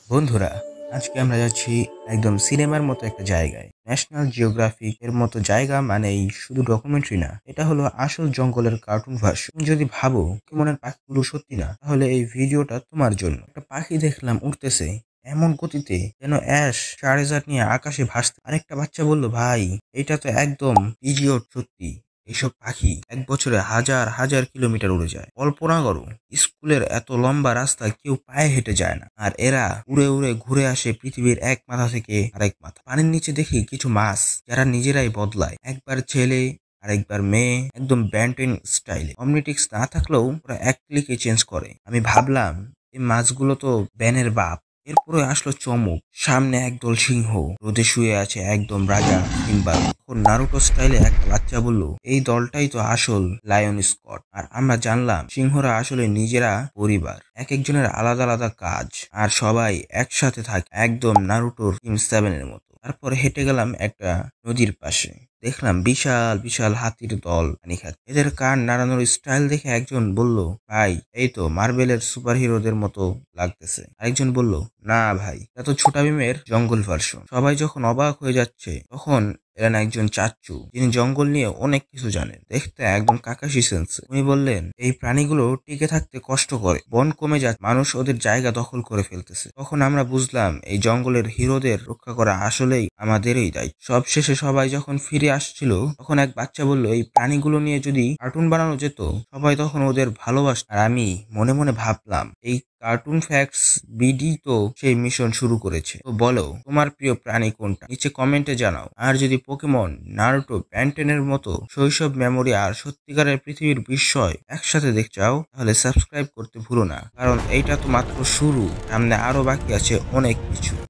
বন্ধুরা, আজকে আমরা যাচ্ছি একদম সিনেমার মতো একটা জায়গায়। ন্যাশনাল জিওগ্রাফিক এর মতো জায়গা মানেই শুধু ডকুমেন্টারি না, এটা হলো আসল জঙ্গলের কার্টুন ভার্সন। তুমি যদি ভাবো মনের পাখিগুলো সত্যি না, তাহলে এই ভিডিওটা তোমার জন্য। একটা পাখি দেখলাম উঠতেছে এমন গতিতে যেন অ্যাশ চার্জার নিয়ে আকাশে ভাসতে। আরেকটা বাচ্চা বলল, ভাই এটা তো একদম পিজিওর সত্যি। এইসব পাখি এক বছরে হাজার হাজার কিলোমিটার উড়ে যায়। কল্পনা করো, স্কুলের এত লম্বা রাস্তা কেউ পায়ে হেঁটে যায় না, আর এরা উড়ে উড়ে ঘুরে আসে পৃথিবীর এক মাথা থেকে আরেক মাথা। পানির নিচে দেখি কিছু মাছ যারা নিজেরাই বদলায়, একবার ছেলে আরেকবার মেয়ে, একদম ব্যান্টেন স্টাইলে। অমনিটিক্স না থাকলেও ওরা এক ক্লিকে চেঞ্জ করে। আমি ভাবলাম এই মাছগুলো তো ব্যানের বাপ। এরপরে আসলো চমক, সামনে একদল সিংহ রোদে শুয়ে আছে, একদম রাজা সিম্বা। তখন নারুটো স্টাইলে একটা বাচ্চা বলল, এই দলটাই তো আসল লায়ন স্কট। আর আমরা জানলাম সিংহরা আসলে নিজেরা পরিবার, এক একজনের আলাদা আলাদা কাজ, আর সবাই একসাথে থাকে, একদম নারুটোর টিম 7 এর মতো। তারপর হেঁটে গেলাম একটা নদীর পাশে, দেখলাম বিশাল বিশাল হাতির দল পানি খাচ্ছে। এদের কান নাড়ানোর স্টাইল দেখে একজন বলল, ভাই এই তো মার্বেলের সুপার হিরোদের মতো লাগতেছে। আরেকজন বলল, না ভাই, এটা তো ছোটা ভীমের জঙ্গল ভার্সন। সবাই যখন অবাক হয়ে যাচ্ছে, তখন এলেন একজন চাচ্চু, যিনি জঙ্গল নিয়ে অনেক কিছু জানেন, দেখতে একদম কাকাশি সেন্স। উনি বললেন, এই প্রাণীগুলো টিকে থাকতে কষ্ট করে, বন কমে যাচ্ছে, মানুষ ওদের জায়গা দখল করে ফেলতেছে। তখন আমরা বুঝলাম এই জঙ্গলের হিরোদের রক্ষা করা আসলেই আমাদেরই দায়িত্ব। সব শেষে সবাই যখন ফিরে আসছিল, তখন এক বাচ্চা বলল, এই প্রাণীগুলো নিয়ে যদি কার্টুন বানানো যেত, সবাই তখন ওদের ভালোবাসত। আর আমি মনে মনে ভাবলাম, এই কার্টুন ফ্যাক্টস বিডি তো সেই মিশন শুরু করেছে। তো বলো, তোমার প্রিয় প্রাণী কোনটা? নিচে কমেন্টে জানাও। আর যদি পোকেমন, নারুটো, ব্যান্টেনের মতো শৈশব মেমোরি আর সত্যিকারের পৃথিবীর বিস্ময় একসাথে দেখতে চাও, তাহলে সাবস্ক্রাইব করতে ভুলো না, কারণ এইটা তো মাত্র শুরু, সামনে আরো বাকি আছে অনেক কিছু।